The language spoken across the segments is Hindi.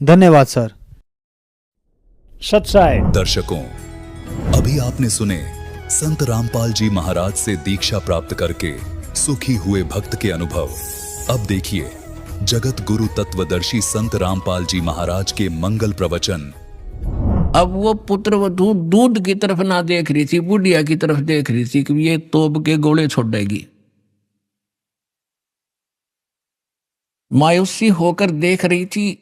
धन्यवाद सर। सत्साय दर्शकों, अभी आपने सुने संत रामपाल जी महाराज से दीक्षा प्राप्त करके सुखी हुए भक्त के अनुभव। अब देखिए जगत गुरु तत्वदर्शी संत रामपाल जी महाराज के मंगल प्रवचन। अब वो पुत्र वधू दूध की तरफ ना देख रही थी, बुढ़िया की तरफ देख रही थी कि ये तोप के गोले छोड़ेगी। मायूसी होकर देख रही थी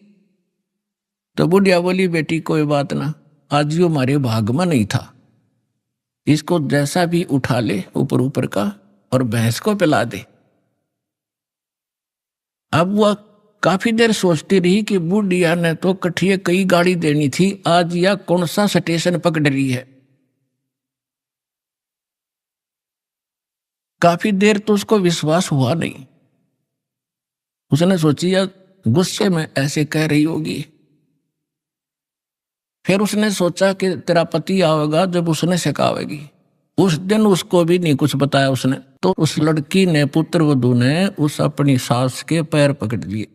तो बुढ़िया बोली, बेटी कोई बात ना, आज यो हमारे भाग में नहीं था, इसको जैसा भी उठा ले ऊपर ऊपर का और भैंस को पिला दे। अब वह काफी देर सोचती रही कि बुढ़िया ने तो कठिए कई गाड़ी देनी थी, आज यह कौन सा स्टेशन पकड़ रही है। काफी देर तो उसको विश्वास हुआ नहीं। उसने सोची या गुस्से में ऐसे कह रही होगी। फिर उसने सोचा कि तेरा पति आएगा जब उसने सिखावेगी। उस दिन उसको भी नहीं कुछ बताया उसने। तो उस लड़की ने, पुत्र वधू ने, उस अपनी सास के पैर पकड़ लिए,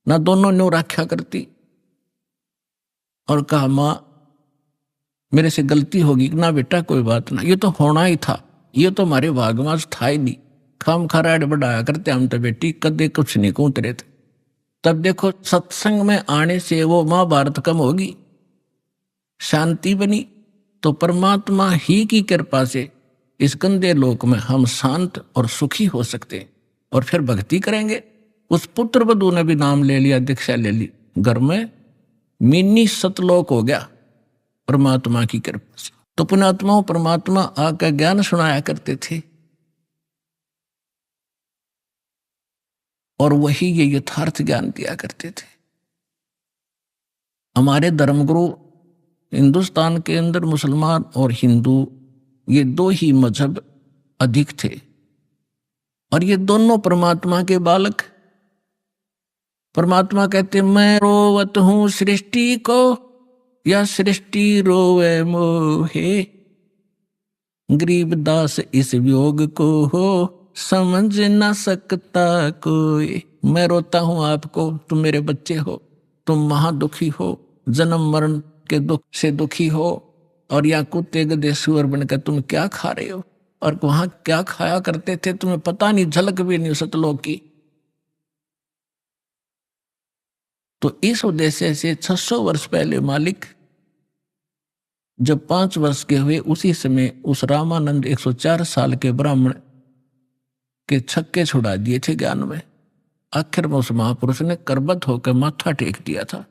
ना दोनों न्यू रक्षा करती और कहा, मां मेरे से गलती होगी ना बेटा, कोई बात ना, ये तो होना ही था, ये तो हमारे भागवास था ही नहीं, खाम खराड़ बढ़ाया करते हम तो बेटी, कदे कुछ नहीं कूदते थे। तब देखो सत्संग में आने से वो महाभारत कम होगी, शांति बनी, तो परमात्मा ही की कृपा से इस गंदे लोक में हम शांत और सुखी हो सकते और फिर भक्ति करेंगे। उस पुत्र वधू ने भी नाम ले लिया, दीक्षा ले ली, घर में मिनी सतलोक हो गया परमात्मा की कृपा से। तो पुण्यात्माओं, परमात्मा आकर ज्ञान सुनाया करते थे और वही ये यथार्थ ज्ञान दिया करते थे। हमारे धर्मगुरु हिंदुस्तान के अंदर मुसलमान और हिंदू, ये दो ही मजहब अधिक थे और ये दोनों परमात्मा के बालक। परमात्मा कहते, मैं रोवत हूं सृष्टि को या सृष्टि रोवे मोहे, गरीबदास इस वियोग को हो समझ न सकता कोई। मैं रोता हूं आपको, तुम मेरे बच्चे हो, तुम महादुखी हो, जन्म मरण के दुख से दुखी हो, और या कुत्ते गधे सुअर बनकर तुम क्या खा रहे हो और वहां क्या खाया करते थे, तुम्हें पता नहीं, झलक भी नहीं सतलोक की। तो इस उद्देश्य से 600 वर्ष पहले मालिक जब 5 वर्ष के हुए, उसी समय उस रामानंद 104 साल के ब्राह्मण के छक्के छुड़ा दिए थे ज्ञान में। आखिर में उस महापुरुष ने करबत होकर माथा टेक दिया था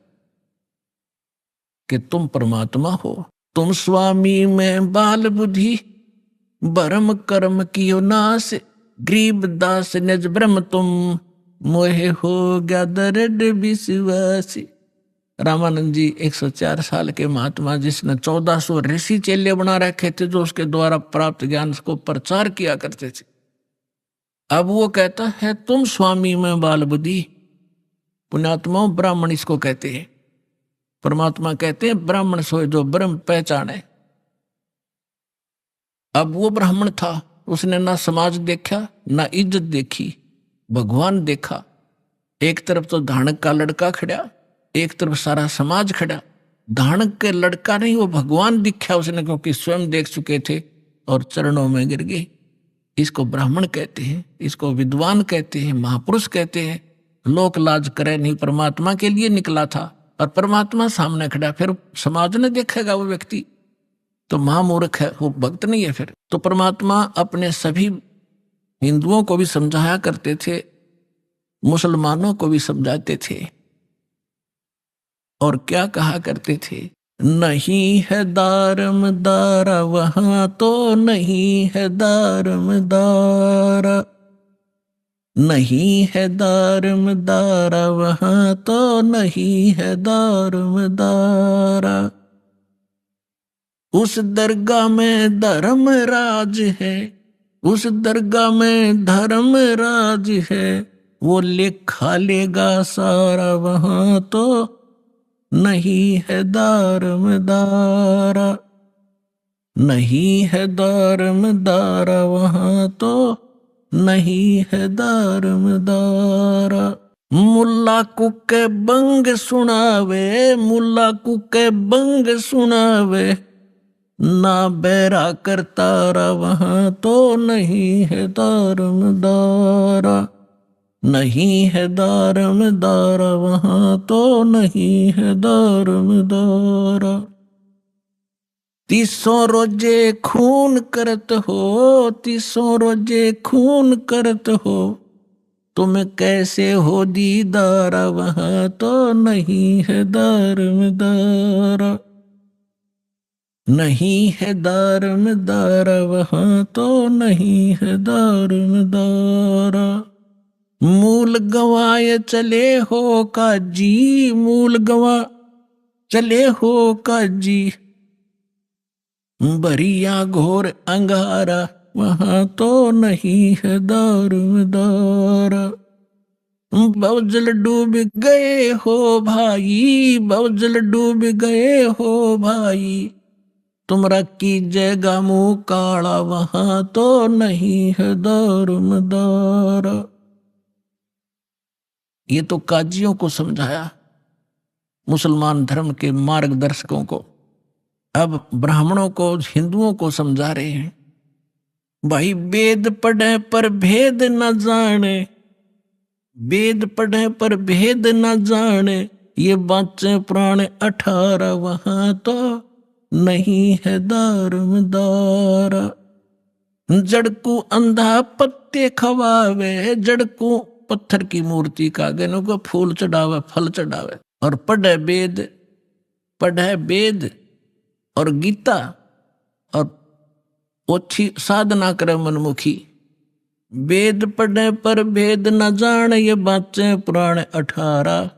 कि तुम परमात्मा हो, तुम स्वामी में बाल बुद्धि, भरम कर्म कियो नाश, गरीब दास निज ब्रह्म तुम, मोहे हो गया दर्द विश्वासी। रामानंद जी 104 साल के महात्मा, जिसने 1400 ऋषि चेले बना रखे थे, जो उसके द्वारा प्राप्त ज्ञान को प्रचार किया करते थे। अब वो कहता है तुम स्वामी में बाल बुद्धि। पुण्यात्माओं, ब्राह्मण इसको कहते हैं। परमात्मा कहते हैं ब्राह्मण सोए जो ब्रह्म पहचाने। अब वो ब्राह्मण था, उसने ना समाज देखा, ना इज्जत देखी, भगवान देखा। एक तरफ तो धाणक का लड़का खड़ा, एक तरफ सारा समाज खड़ा। धाणक के लड़का नहीं, वो भगवान दिखा उसने, क्योंकि स्वयं देख चुके थे और चरणों में गिर गए। इसको ब्राह्मण कहते हैं, इसको विद्वान कहते हैं, महापुरुष कहते हैं। लोक लाज करे नहीं, परमात्मा के लिए निकला था और परमात्मा सामने खड़ा, फिर समाज ने देखेगा वो व्यक्ति तो महामूर्ख है, वो भक्त नहीं है। फिर तो परमात्मा अपने सभी हिंदुओं को भी समझाया करते थे, मुसलमानों को भी समझाते थे, और क्या कहा करते थे, नहीं है दारम दारा वहां तो नहीं है दारम दारा, नहीं है दारम दारा वहां तो नहीं है दारम दारा। उस दरगाह में धर्म राज है, उस दरगाह में धर्म राज है, वो लेखा लेगा सारा वहां तो नहीं है दारम दारा, नहीं है दारम दारा वहां तो नहीं है दारम दारा। मुल्ला कुके बंग सुनावे, मुल्ला कुके बंग सुनावे, ना बैरा करतारा वहां तो नहीं है दारमदारा, नहीं है दारमदारा वहां तो नहीं है दारमदारा। तीसों रोजे खून करत हो, तीसों रोजे खून करत हो, तुम कैसे हो दीदारा वहां तो नहीं है दारमदारा, नहीं है दारमदारा वहां तो नहीं है दारमदारा। मूल गवाए चले हो काजी, मूल गवा चले हो काजी, बरिया घोर अंगारा वहां तो नहीं है दारमदारा। बवजल डूब गए हो भाई, बवजल डूब गए हो भाई, तुमरा की जगह मुंह काला वहां तो नहीं है दारमदारा। ये तो काजियों को समझाया, मुसलमान धर्म के मार्गदर्शकों को। अब ब्राह्मणों को, हिंदुओं को समझा रहे हैं, भाई वेद पढ़े पर भेद न जाने, वेद पढ़े पर भेद न जाने, ये बाचे पुराण 18 वहां तो नहीं है दारमदारा। जड़कू अंधा पत्ते खवावे, जड़कू पत्थर की मूर्ति का गनों को फूल चढ़ावे, फल चढ़ावे, और पढ़े वेद, पढ़े वेद और गीता और ओछी साधना करे मनमुखी। वेद पढ़े पर भेद न जान, ये बाचे पुराण 18,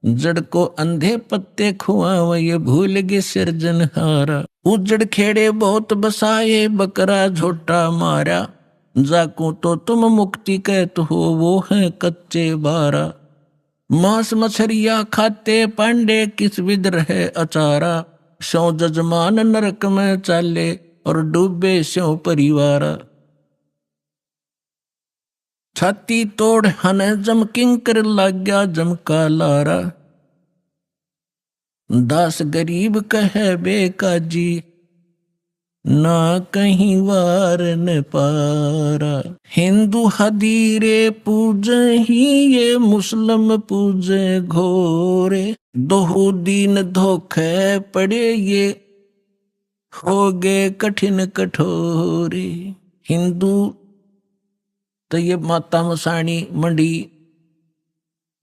जड़ को अंधे पत्ते खुआव, ये भूल गए सिरजनहारा। उजड़ खेड़े बहुत बसाए, बकरा झोटा मारा, जाकू तो तुम मुक्ति कहत हो, वो है कच्चे बारा। मांस मछरिया खाते पांडे, किस विद रहे अचारा, सौ जजमान नरक में चाले, और डूबे स्यों परिवारा। छाती तोड़ हने जम किंकर लाग्या जमका लारा, दास गरीब कहे बेकाजी, ना कहीं वार न पारा। हिंदू हदीरे पूजे ही, ये मुस्लिम पूजे घोरे, दोहु दीन धोखे पड़े, ये हो गए कठिन कठोरे। हिंदू तो ये माता मसाणी मंडी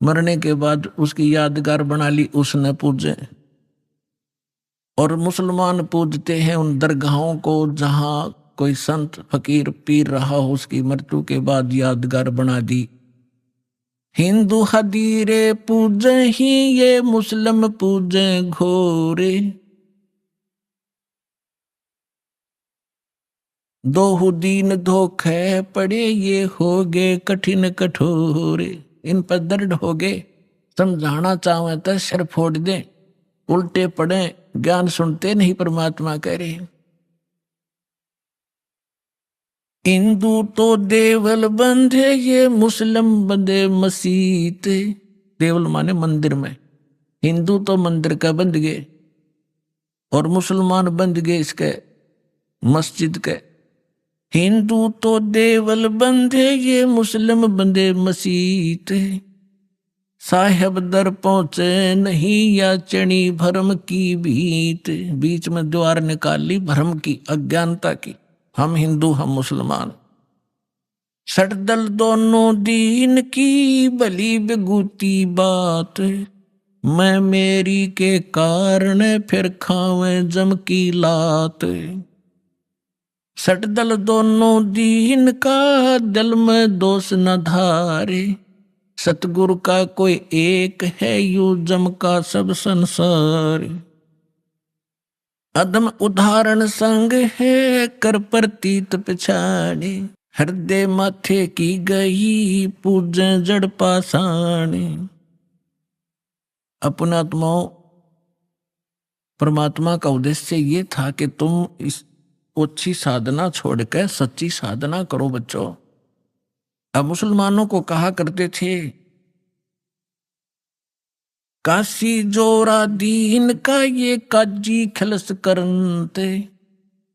मरने के बाद उसकी यादगार बना ली, उसने पूजे। और मुसलमान पूजते हैं उन दरगाहों को जहां कोई संत फकीर पीर रहा हो, उसकी मृत्यु के बाद यादगार बना दी। हिंदू हदीरे पूजे ही, ये मुस्लिम पूजे घोरे, दोहु दीन धोखे पड़े, ये हो गए कठिन कठोरे। इन पर दर्द हो गए, समझाना चाहे तो सिर फोड़ दे, उल्टे पड़े, ज्ञान सुनते नहीं। परमात्मा कह रहे हिंदू तो देवल बंधे, ये मुस्लिम बंधे मसीत। देवल माने मंदिर में, हिंदू तो मंदिर का बंध गए और मुसलमान बंध गए इसके मस्जिद के। हिंदू तो देवल बंधे, ये मुस्लिम बंधे मसीत। साहेब दर पहुंचे नहीं, या चणी भरम की भीत। बीच में द्वार निकाल ली भरम की, अज्ञानता की। हम हिंदू हम मुसलमान, सटदल दोनों दीन की, भली बेगूती बात। मैं मेरी के कारण फिर खावे जम की लात। सटदल दोनों दीन का, दिल में दोष न धारे। सतगुरु का कोई एक है, यू जम का सब संसार। अदम उदाहरण संग है, कर प्रतीत पिछाड़े। हृदय माथे की गई, पूजे जड़ पाषाणे। अपना आत्माओं, परमात्मा का उद्देश्य ये था कि तुम इस ओछी साधना छोड़कर सच्ची साधना करो बच्चों। अब मुसलमानों को कहा करते थे काशी जोरा दीन का ये काजी खलस करनते,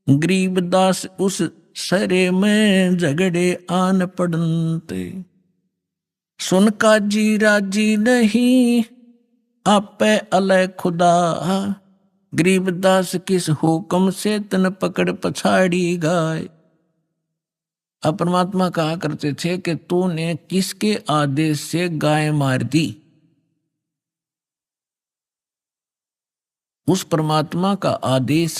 गरीबदास उस सरे में झगड़े आन पड़नते। सुन काजी राजी नहीं आपे अलय खुदा, गरीबदास किस हुक्म से तन पकड़ पछाड़ी गाय। अब परमात्मा कहा करते थे कि तूने किसके आदेश से गाय मार दी। उस परमात्मा का आदेश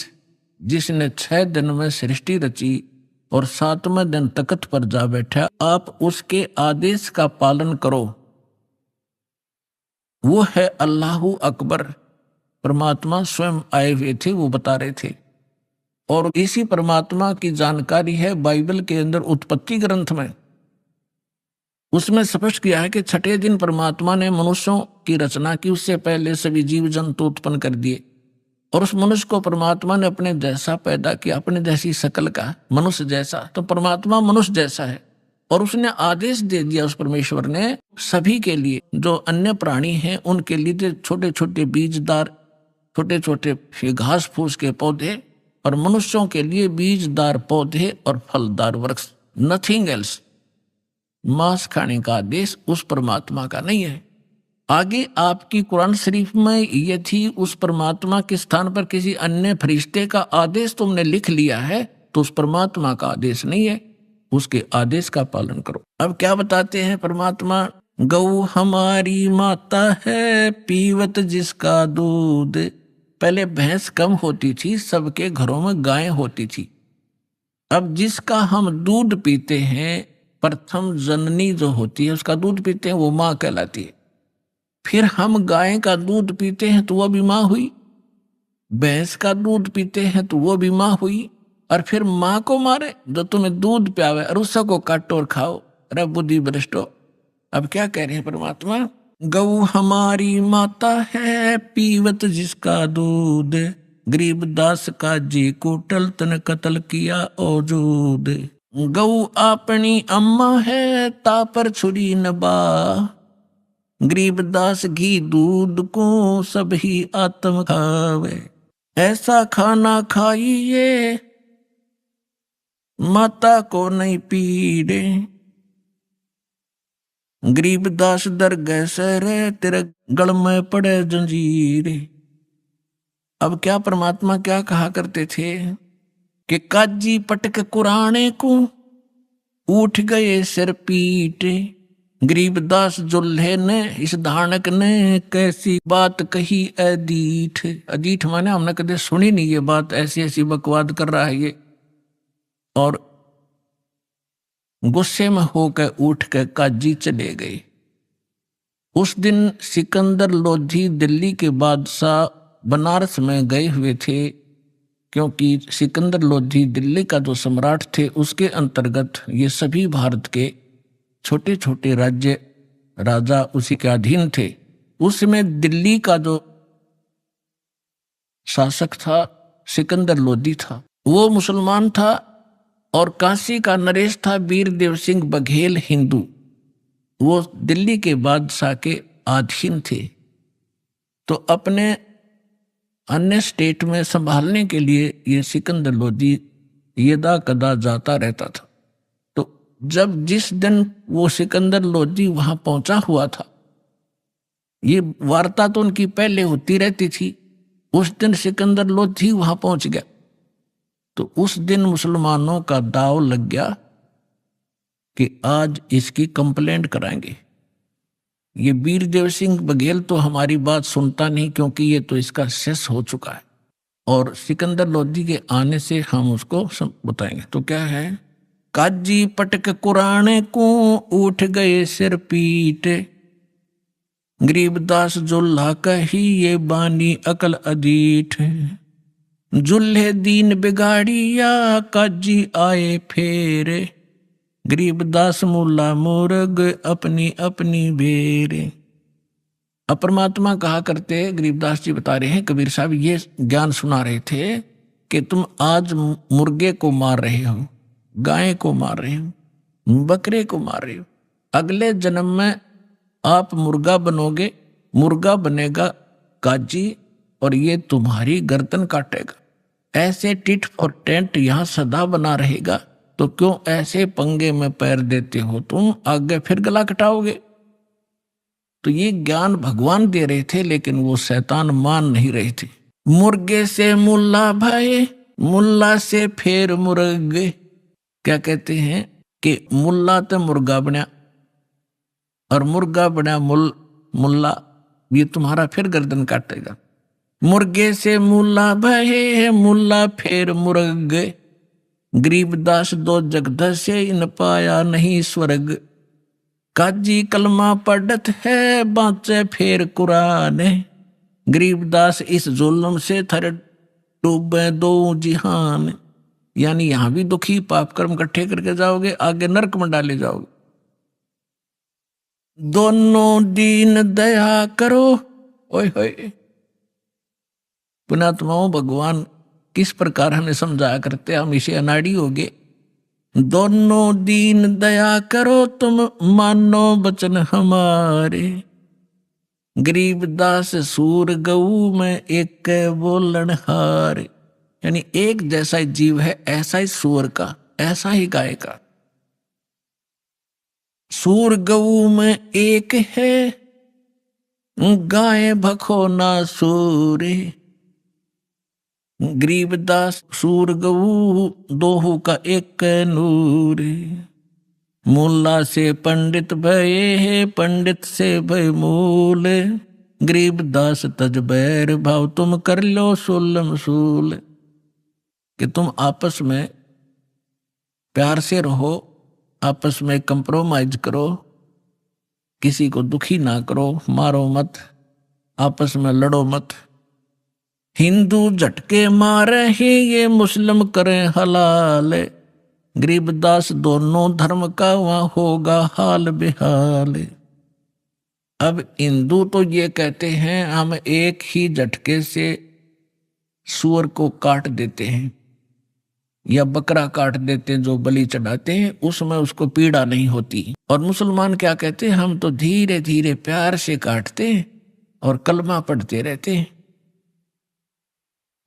जिसने 6 दिन में सृष्टि रची और 7वें दिन तख्त पर जा बैठा, आप उसके आदेश का पालन करो। वो है अल्लाहु अकबर। परमात्मा स्वयं आए हुए थे, वो बता रहे थे। और इसी परमात्मा की जानकारी है बाइबल के अंदर उत्पत्ति ग्रंथ में। उसमें स्पष्ट किया है कि 6ठे दिन परमात्मा ने मनुष्यों की रचना की, उससे पहले सभी जीव जंतु उत्पन्न कर दिए। और उस मनुष्य को परमात्मा ने अपने जैसा पैदा किया, अपने जैसी शकल का, मनुष्य जैसा। तो परमात्मा मनुष्य जैसा है। और उसने आदेश दे दिया, उस परमेश्वर ने, सभी के लिए, जो अन्य प्राणी हैं उनके लिए छोटे छोटे बीजदार, छोटे छोटे घास फूस के पौधे, और मनुष्यों के लिए बीजदार पौधे और फलदार वृक्ष, नथिंग एल्स। मांस खाने का आदेश उस परमात्मा का नहीं है। आगे आपकी कुरान शरीफ में ये थी, उस परमात्मा के स्थान पर किसी अन्य फरिश्ते का आदेश तुमने लिख लिया है, तो उस परमात्मा का आदेश नहीं है, उसके आदेश का पालन करो। अब क्या बताते हैं परमात्मा, गौ हमारी माता है पीवत जिसका दूध। पहले भैंस कम होती थी, सबके घरों में गायें होती थी। अब जिसका हम दूध पीते हैं, प्रथम जननी जो होती है उसका दूध पीते हैं, वो माँ कहलाती है। फिर हम गाय का दूध पीते हैं तो वो भी माँ हुई, भैंस का दूध पीते हैं तो वो भी माँ हुई। और फिर माँ को मारे जो तुम्हें दूध प्यावे और उसको काटो और खाओ। अरे बुद्धि भ्रष्टो। अब क्या कह रहे हैं परमात्मा, गौ हमारी माता है पीवत जिसका दूध, गरीबदास का जी कुटल तन कत्ल किया औजूद। गौ अपनी अम्मा है तापर छुरी नबा, गरीबदास घी दूध को सब ही आत्म खावे। ऐसा खाना खाइए माता को नहीं पीड़े, गरीबदास दरगाह सरे तेरे गल में पड़े जंजीरे। अब क्या परमात्मा क्या कहा करते थे कि काजी पटक कुराने को उठ गए सिर पीटे, गरीबदास जुल्हे ने इस धानक ने कैसी बात कही अदीठ। अदीठ माने हमने कदे सुनी नहीं ये बात, ऐसी ऐसी बकवाद कर रहा है ये। और गुस्से में होकर उठ कर काजी चले गए। उस दिन सिकंदर लोधी दिल्ली के बादशाह बनारस में गए हुए थे, क्योंकि सिकंदर लोधी दिल्ली का जो सम्राट थे उसके अंतर्गत ये सभी भारत के छोटे छोटे राज्य राजा उसी के अधीन थे। उसमें दिल्ली का जो शासक था सिकंदर लोधी था, वो मुसलमान था। और काशी का नरेश था वीरदेव सिंह बघेल हिंदू, वो दिल्ली के बादशाह के अधीन थे। तो अपने अन्य स्टेट में संभालने के लिए ये सिकंदर लोधी यदा कदा जाता रहता था। तो जब जिस दिन वो सिकंदर लोधी वहां पहुंचा हुआ था, ये वार्ता तो उनकी पहले होती रहती थी, उस दिन सिकंदर लोधी वहां पहुंच गया। तो उस दिन मुसलमानों का दाव लग गया कि आज इसकी कंप्लेंट कराएंगे। ये वीरदेव सिंह बघेल तो हमारी बात सुनता नहीं, क्योंकि ये तो इसका शेष हो चुका है, और सिकंदर लोधी के आने से हम उसको बताएंगे। तो क्या है, काजी पटक कुराने को उठ गए सिर पीटे, गरीबदास जुल्हा कही ये बानी अकल अदीठ, जुल्हे दीन बिगाड़िया काजी आए फेरे, गरीबदास मुल्ला मुर्ग अपनी अपनी बेरे। अब परमात्मा कहा करते, गरीबदास जी बता रहे हैं, कबीर साहब ये ज्ञान सुना रहे थे कि तुम आज मुर्गे को मार रहे हो, गाय को मार रहे हो, बकरे को मार रहे हो, अगले जन्म में आप मुर्गा बनोगे मुर्गा बनेगा काजी और ये तुम्हारी गर्दन काटेगा। ऐसे टिट फॉर टेंट यहाँ सदा बना रहेगा, तो क्यों ऐसे पंगे में पैर देते हो तुम, आगे फिर गला कटाओगे। तो ये ज्ञान भगवान दे रहे थे, लेकिन वो शैतान मान नहीं रहे थे। मुर्गे से मुल्ला भाई, मुल्ला से फिर मुर्गे। क्या कहते हैं कि मुल्ला तो मुर्गा बना और मुर्गा बना मुल्ला, ये तुम्हारा फिर गर्दन काटेगा। मुर्गे से मुल्ला भाई, मुल्ला फिर मुर्गे। गरीबदास दो जगदसे, इन पाया नहीं स्वर्ग। काजी कलमा पढ़त है, बाँचे फिर कुरान। गरीबदास इस जुल्म से थर डूबे दो जिहान। यानी यहां भी दुखी पाप कर्म इकट्ठे करके जाओगे, आगे नरक में डाले जाओगे। दोनों दीन दया करो। ओए होए, पुणात्माओं भगवान किस प्रकार हमें समझाया करते, हम इसे अनाड़ी हो गए। दोनों दीन दया करो, तुम मानो वचन हमारे। गरीबदास सूर गऊ में एक बोलन हार। यानी एक जैसा जीव है, ऐसा ही सूर का, ऐसा ही गाय का। सूर गऊ में एक है, गाय भखो ना सूरे। गरीबदास सूर गऊ दोहू का एक नूर। मुल्ला से पंडित भये है, पंडित से भय मूल। गरीबदास तज बैर भाव, तुम कर लो सोलम सूल। कि तुम आपस में प्यार से रहो, आपस में कंप्रोमाइज करो, किसी को दुखी ना करो, मारो मत, आपस में लड़ो मत। हिंदू झटके मारे ही, ये मुस्लिम करें हलाल। गरीबदास दोनों धर्म का वहां होगा हाल बेहाल। अब हिंदू तो ये कहते हैं हम एक ही झटके से सूअर को काट देते हैं या बकरा काट देते हैं, जो बलि चढ़ाते हैं उसमें उसको पीड़ा नहीं होती। और मुसलमान क्या कहते हैं, हम तो धीरे धीरे प्यार से काटते हैं और कलमा पढ़ते रहते हैं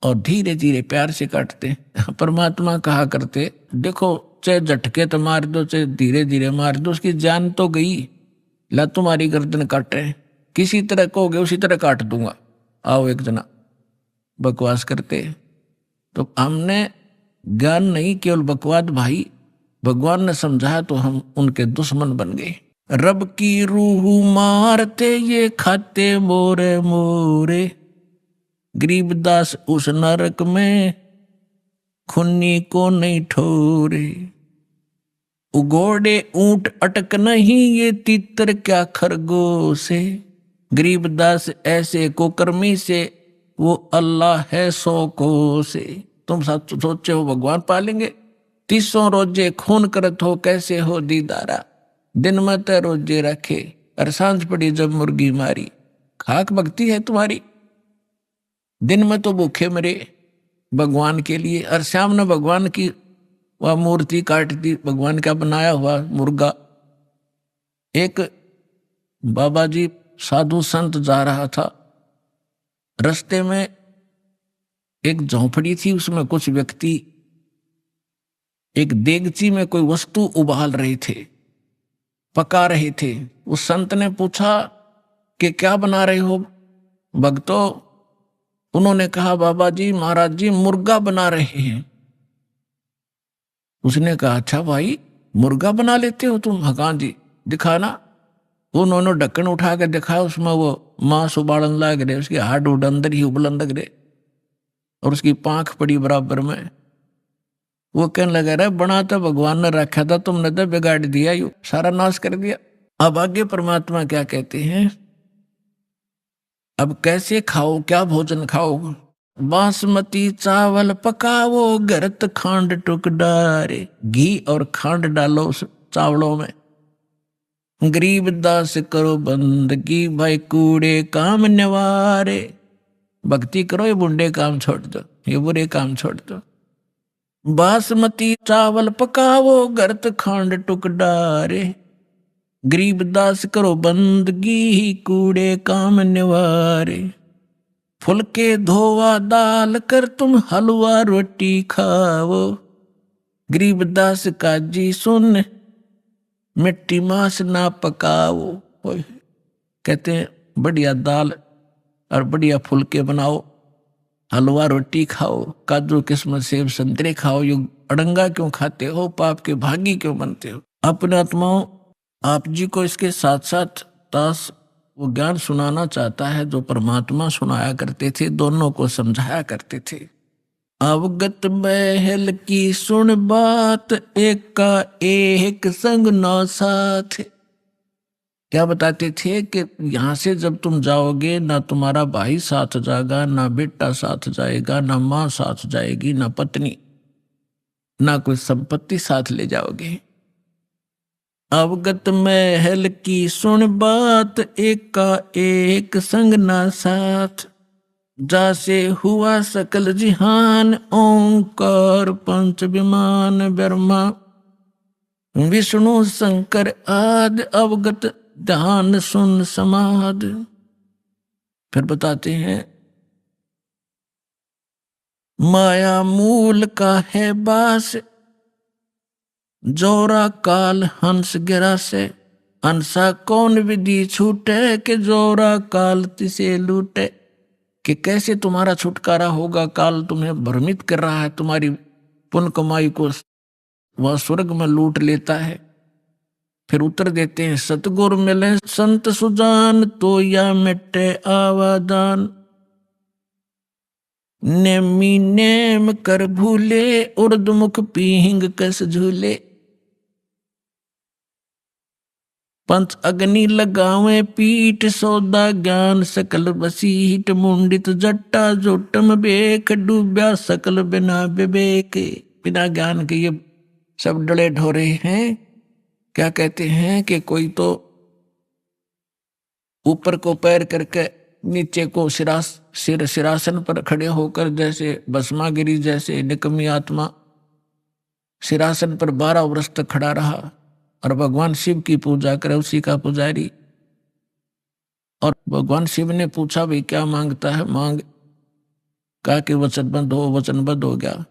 और धीरे धीरे प्यार से काटते हैं। परमात्मा कहा करते, देखो चाहे झटके तो मार दो, चाहे धीरे धीरे मार दो, उसकी जान तो गई। ला तुम्हारी गर्दन काटे, किसी तरह कहोगे उसी तरह काट दूंगा, आओ एक जना। बकवास करते। तो हमने ज्ञान नहीं, केवल बकवाद भाई। भगवान ने समझाया तो हम उनके दुश्मन बन गए। रब की रूह मारते, ये खाते मोरे मोरे। गरीबदास उस नरक में खुन्नी को नहीं ठोरे। उगोड़े ऊंट अटक नहीं, ये तीतर क्या खरगोश है। गरीबदास ऐसे कुकर्मी से, वो अल्लाह है 100 कोस से। तुम सोचे हो भगवान पालेंगे, 300 रोजे खून करत हो, कैसे हो दीदारा। दिन में तो रोजे रखे, और सांझ पड़ी जब मुर्गी मारी। खाक भक्ति है तुम्हारी, दिन में तो भूखे मरे भगवान के लिए, और शाम ने भगवान की वह मूर्ति काट दी, भगवान का बनाया हुआ मुर्गा। एक बाबा जी साधु संत जा रहा था, रास्ते में एक झोंपड़ी थी, उसमें कुछ व्यक्ति एक देगची में कोई वस्तु उबाल रहे थे, पका रहे थे। उस संत ने पूछा कि क्या बना रहे हो भक्तों। उन्होंने कहा बाबा जी महाराज जी मुर्गा बना रहे हैं। उसने कहा अच्छा भाई मुर्गा बना लेते हो तुम। हाँ जी दिखाना। उन्होंने ढक्कन उठा के दिखाया, उसमें वो मांस उबालन लग रहे, उसके हाड उड अंदर ही उबलन लग रहे और उसकी पांख पड़ी बराबर में। वो कहने लगा रहा बना तो भगवान ने रखा था, तुमने तो बिगाड़ दिया, यू सारा नाश कर दिया। अब आगे परमात्मा क्या कहते हैं, अब कैसे खाओ, क्या भोजन खाओ। बासमती चावल पकाओ, गरत खांड टुक डारे। घी और खांड डालो उस चावलों में। गरीबदास करो बंदगी, भाई कूड़े काम निवारे। भक्ति करो, ये बुंडे काम छोड़ दो, ये बुरे काम छोड़ दो। बासमती चावल पकाओ, गरत खांड टुक डारे। गरीबदास करो बंदगी कूड़े काम निवारे, फुलके धोवा दाल कर तुम हलवा रोटी खाओ। गरीबदास का जी सुन मिट्टी मांस ना पकाओ। कहते हैं बढ़िया दाल और बढ़िया फुलके बनाओ, हलवा रोटी खाओ, काजू किस्मत सेब संतरे खाओ। यो अड़ंगा क्यों खाते हो, पाप के भागी क्यों बनते हो। अपने आत्माओं, आप जी को इसके साथ साथ दास वो ज्ञान सुनाना चाहता है जो परमात्मा सुनाया करते थे, दोनों को समझाया करते थे। अवगत महल की सुन बात, एक का एक संग नौ साथ। क्या बताते थे कि यहां से जब तुम जाओगे ना तुम्हारा भाई साथ जाएगा, ना बेटा साथ जाएगा, ना माँ साथ जाएगी, ना पत्नी, ना कोई संपत्ति साथ ले जाओगे। अवगत महल की सुन बात, एक का एक संग ना साथ। जासे हुआ सकल जिहान, ओंकार पंच विमान ब्रह्मा विष्णु शंकर आदि। अवगत ध्यान सुन समाध। फिर बताते हैं माया मूल का है बास, जोरा काल हंस गिरा से। हंसा कौन विधि छूटे, के जोरा काल तिसे लूटे। कि कैसे तुम्हारा छुटकारा होगा, काल तुम्हें भ्रमित कर रहा है, तुम्हारी पुण्य कमाई को वह स्वर्ग में लूट लेता है। फिर उत्तर देते हैं सतगुरु मिले संत सुजान, तो या मिटे आवादान। नेमी नेम कर भूले, उर्दमुख पीहिंग कस झूले। पंच अग्नि लगावे पीठ, सौदा ज्ञान सकल बसीट। मुंडित जट्टा जोटम बेक, डूब्या सकल बिना विवेक। बिना ज्ञान के ये सब डले ढोरे हैं। क्या कहते हैं कि कोई तो ऊपर को पैर करके नीचे को सिरासन पर खड़े होकर, जैसे भस्मागिरी जैसे निकमी आत्मा सिरासन पर 12 वर्ष तक खड़ा रहा और भगवान शिव की पूजा करे, उसी का पुजारी। और भगवान शिव ने पूछा भाई क्या मांगता है, मांग। कहा कि वचनबद्ध हो, वचनबद्ध हो गया।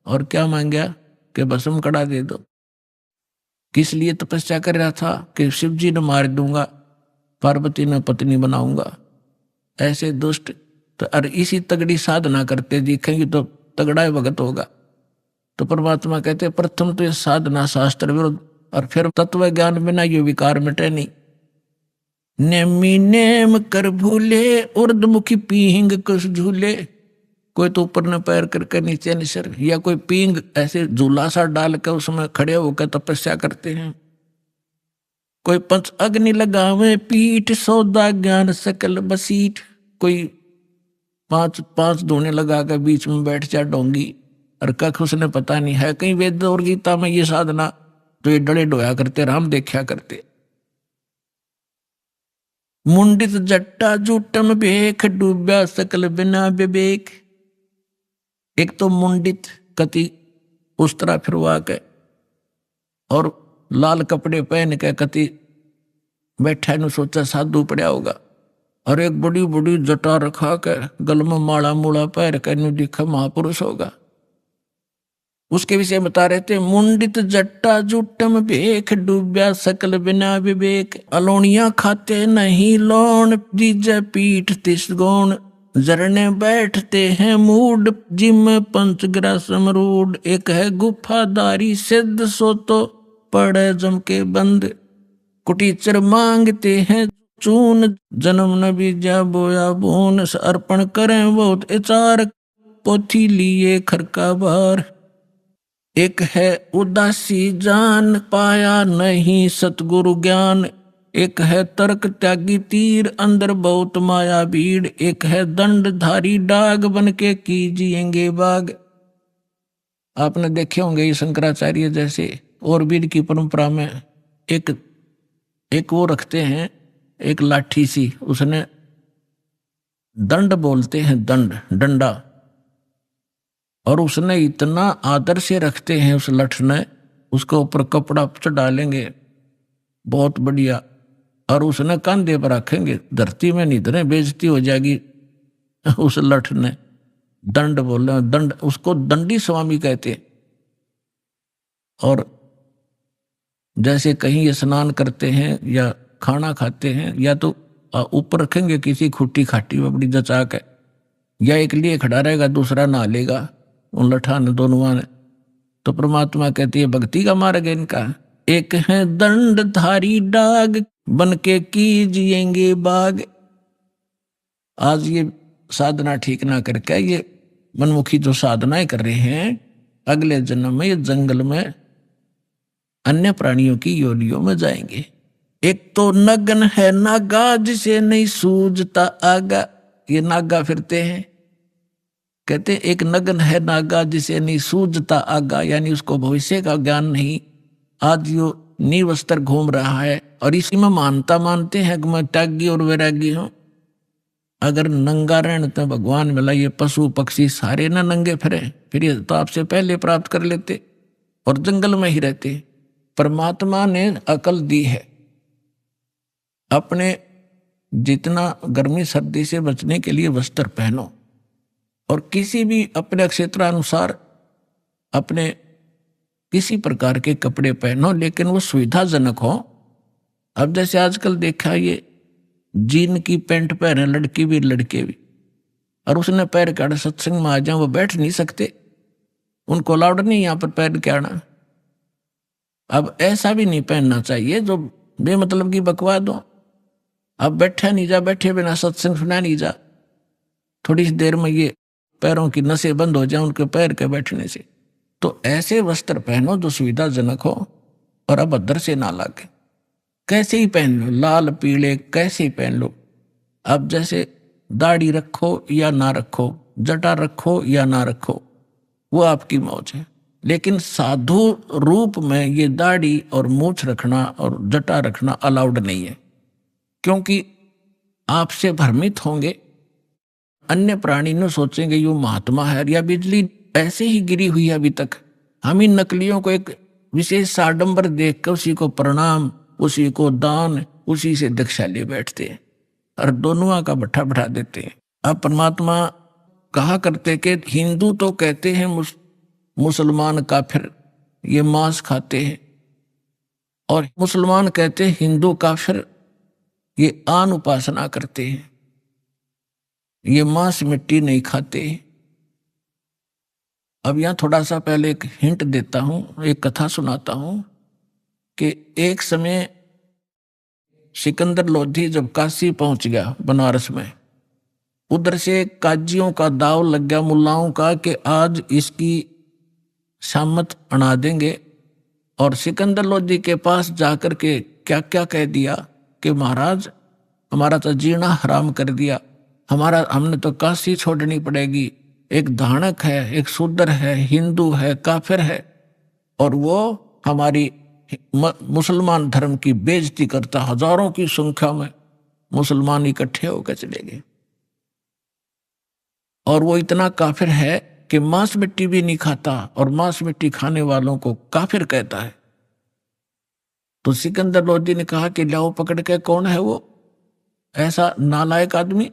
और क्या मांग गया कि भस्म कड़ा दे दो। किस लिए तपस्या कर रहा था कि शिव जी ने मार दूंगा, पार्वती ने पत्नी बनाऊंगा। ऐसे दुष्ट तो अरे इसी तगड़ी साधना करते दिखेंगे तो तगड़ा भगत होगा। तो परमात्मा कहते प्रथम तो ये साधना शास्त्र विरुद्ध, और फिर तत्व ज्ञान बिना ये विकार मिटे नहीं। नेमी नेम कर भूले, उर्दमुखी पीहिंग कुछ झूले। कोई तो ऊपर न पैर करके नीचे निसर, या कोई पींग ऐसे झूला सा डाल कर उसमें खड़े होकर तपस्या करते हैं। कोई पंच अग्नि लगावे पीठ, सौदा ज्ञान सकल बसीठ। कोई पांच धोने लगा कर बीच में बैठ जा डोंगी, और कख उसने पता नहीं है। कहीं वेद और गीता में ये साधना तो ये डले डोया करते, राम देखा करते। मुंडित जट्टा जूटम बेख, डूब्या सकल बिना विवेक। एक तो मुंडित कति उस तरह फिरवा के और लाल कपड़े पहन के कति बैठा न सोचा साधु पड़ा होगा, और एक बड़ी बड़ी जटा रखा के गल में माला मूला पैर के नु दिखा महापुरुष होगा। उसके विषय बता रहे थे मुंडित जट्टा जुटम भेख, डूब्या सकल बिना विवेक। अलोनिया खाते नहीं लोन, जीजे पीठ तिस गौण। जरने बैठते हैं मूड, जिम पंचग्रा समरूड। एक है गुफादारी सिद्ध, सो तो पड़े जम के बंद। कुटीचर मांगते हैं चून, जन्म न बीजा बोया बोन। अर्पण करें बहुत इचार, पोथी लिए खरका बार। एक है उदासी जान, पाया नहीं सतगुरु ज्ञान। एक है तर्क त्यागी तीर, अंदर बहुत माया भीड़। एक है दंडधारी डाग, बन के कीजिएंगे बाग। आपने देखे होंगे ये शंकराचार्य जैसे और वीर की परंपरा में एक वो रखते हैं, एक लाठी सी, उसने दंड बोलते हैं, डंडा। और उसने इतना आदर से रखते हैं उस लठ ने, उसके ऊपर कपड़ा डालेंगे, बहुत बढ़िया। और उसने कंधे पर रखेंगे, धरती में नहीं धरे, बेइज्जती हो जाएगी। उस लठ ने दंड बोले, दंड, उसको दंडी स्वामी कहते। और जैसे कहीं स्नान करते हैं या खाना खाते हैं, या तो ऊपर रखेंगे किसी खुट्टी खाटी में बड़ी जचा के, या एक लिए खड़ा रहेगा, दूसरा नहा लेगा उन लठा ने दोनों ने। तो परमात्मा कहती है भक्ति का मार्ग है इनका। एक है दंड धारी डाग, बन के कीजिएंगे बाग। आज ये साधना ठीक ना करके ये मनमुखी जो साधनाएं कर रहे हैं, अगले जन्म में ये जंगल में अन्य प्राणियों की योनियों में जाएंगे। एक तो नगन है नागा, जिसे नहीं सूझता आगा। ये नागा फिरते हैं, कहते एक नगन है नागा, जिसे नहीं सूझता आगा, यानी उसको भविष्य का ज्ञान नहीं। आज यो निर्वस्त्र घूम रहा है और इसी में मानता मानते हैं कि मैं त्यागी और वैरागी हूं। अगर नंगा रहने तो भगवान मिला, ये पशु पक्षी सारे ना नंगे फिरे, फिर ये तो आपसे पहले प्राप्त कर लेते और जंगल में ही रहते। परमात्मा ने अकल दी है, अपने जितना गर्मी सर्दी से बचने के लिए वस्त्र पहनो, और किसी भी अपने क्षेत्रानुसार अपने किसी प्रकार के कपड़े पहनो, लेकिन वो सुविधाजनक हो। अब जैसे आजकल देखा, ये जीन की पैंट पहने लड़की भी लड़के भी, और उसने पैर के आड़े सत्संग में आ जाए, वो बैठ नहीं सकते, उनको अलाउड नहीं यहाँ पर पैर के आना। अब ऐसा भी नहीं पहनना चाहिए जो बेमतलब की बकवाद हो। अब बैठा नहीं जा, बैठे बिना सत्संग सुना नहीं जा, थोड़ी सी देर में ये पैरों की नसें बंद हो जाए उनके पैर के बैठने से। तो ऐसे वस्त्र पहनो जो सुविधाजनक हो और अभद्र से ना लगे। कैसे ही पहन लो, लाल पीले कैसे ही पहन लो। अब जैसे दाढ़ी रखो या ना रखो, जटा रखो या ना रखो, वो आपकी मौज है। लेकिन साधु रूप में ये दाढ़ी और मूछ रखना और जटा रखना अलाउड नहीं है, क्योंकि आपसे भ्रमित होंगे। अन्य प्राणी न सोचेंगे यो महात्मा है, या बिजली ऐसे ही गिरी हुई है अभी तक। हम इन नकलियों को एक विशेष साडंबर देख कर उसी को प्रणाम, उसी को दान, उसी से दीक्षा ले बैठते हैं और दोनों का भट्ठा बैठा देते हैं। अब परमात्मा कहा करते कि हिंदू तो कहते हैं मुसलमान काफिर, ये मांस खाते हैं, और मुसलमान कहते हैं हिंदू काफिर, ये आन उपासना करते हैं, ये मांस मिट्टी नहीं खाते। अब यहां थोड़ा सा पहले एक हिंट देता हूं, एक कथा सुनाता हूं कि एक समय सिकंदर लोधी जब काशी पहुंच गया बनारस में, उधर से काजियों का दाव लग गया, मुल्लाओं का, कि आज इसकी शामत अड़ा देंगे। और सिकंदर लोधी के पास जाकर के क्या क्या कह दिया कि महाराज हमारा तो जीना हराम कर दिया, हमने तो काशी छोड़नी पड़ेगी। एक धानक है, एक शूद्र है, हिंदू है, काफिर है, और वो हमारी मुसलमान धर्म की बेइज्जती करता। हजारों की संख्या में मुसलमान इकट्ठे होकर चले गए, और वो इतना काफिर है कि मांस मिट्टी भी नहीं खाता, और मांस मिट्टी खाने वालों को काफिर कहता है। तो सिकंदर लोधी ने कहा कि लाओ पकड़ के, कौन है वो ऐसा नालायक आदमी।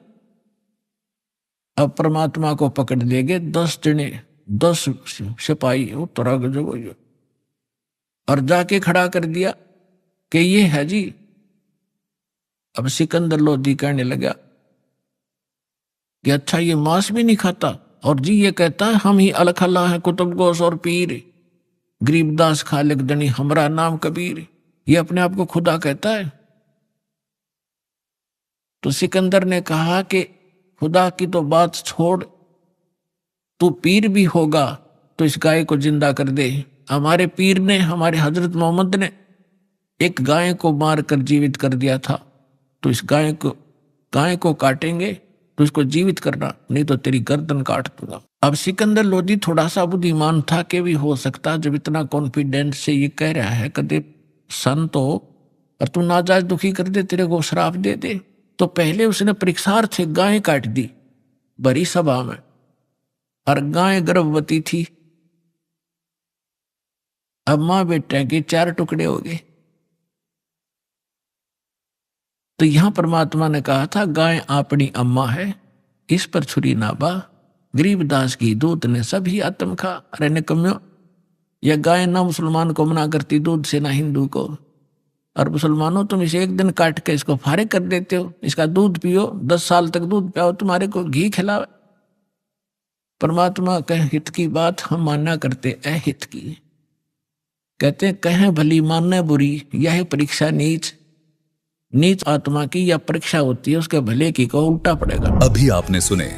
अब परमात्मा को पकड़ लेंगे 10 जने, 10 सिपाही उत्तरा गजब, और जाके खड़ा कर दिया कि ये है जी। अब सिकंदर लोधी कहने लगा कि अच्छा ये मांस भी नहीं खाता, और जी ये कहता है हम ही अलख अल्लाह है, कुतुब गोस और पीर, गरीबदास खालिक दनी हमरा नाम कबीर। ये अपने आप को खुदा कहता है। तो सिकंदर ने कहा कि खुदा की तो बात छोड़, तू पीर भी होगा तो इस गाय को जिंदा कर दे। हमारे पीर ने, हमारे हजरत मोहम्मद ने एक गाय को मार कर जीवित कर दिया था, तो इस गाय को काटेंगे तो इसको जीवित करना, नहीं तो तेरी गर्दन काट दूंगा। अब सिकंदर लोधी थोड़ा सा बुद्धिमान था कि भी हो सकता, जब इतना कॉन्फिडेंस से ये कह रहा है कदे संत हो और तू नाजायज दुखी कर दे, तेरे को श्राप दे दे। तो पहले उसने परीक्षार्थ से गाय काट दी बड़ी सभा में, और गाय गर्भवती थी। अब मां बेटे के 4 टुकड़े हो गए। तो यहां परमात्मा ने कहा था गाय आपनी अम्मा है, इस पर छुरी ना बा, गरीबदास की दूध ने सभी आत्म खा। अरे निकम्यो, यह गाय ना मुसलमान को मना करती दूध से ना हिंदू को, और मुसलमानों तुम इसे एक दिन काट के इसको फारे कर देते हो, इसका दूध पियो, 10 साल तक दूध पियाओ, तुम्हारे को घी खिलावे। परमात्मा कहे हित की बात हम मानना करते अहित की। कहते कहें भली मानने बुरी, यह परीक्षा नीच। नीच आत्मा की यह परीक्षा होती है, उसके भले की को उल्टा पड़ेगा। अभी आपने सुने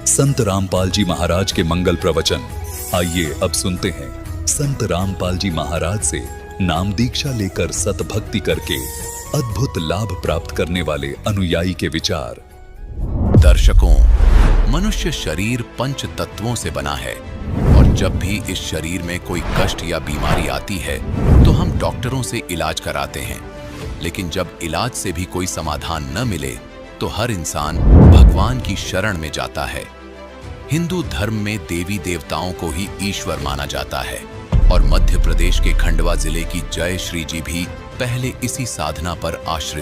संत रामपाल जी महाराज के मंगल प्रवचन। आइए अब सुनते हैं संत रामपाल जी महाराज से नाम दीक्षा लेकर सतभक्ति करके अद्भुत लाभ प्राप्त करने वाले अनुयायी के विचार। दर्शकों, मनुष्य शरीर पंच तत्वों से बना है और जब भी इस शरीर में कोई कष्ट या बीमारी आती है तो हम डॉक्टरों से इलाज कराते हैं, लेकिन जब इलाज से भी कोई समाधान न मिले तो हर इंसान भगवान की शरण में जाता है। हिंदू धर्म में देवी देवताओं को ही ईश्वर माना जाता है और मध्य प्रदेश के खंडवा जिले की जय श्री जी भी पहले इसी साधना पर आश्रित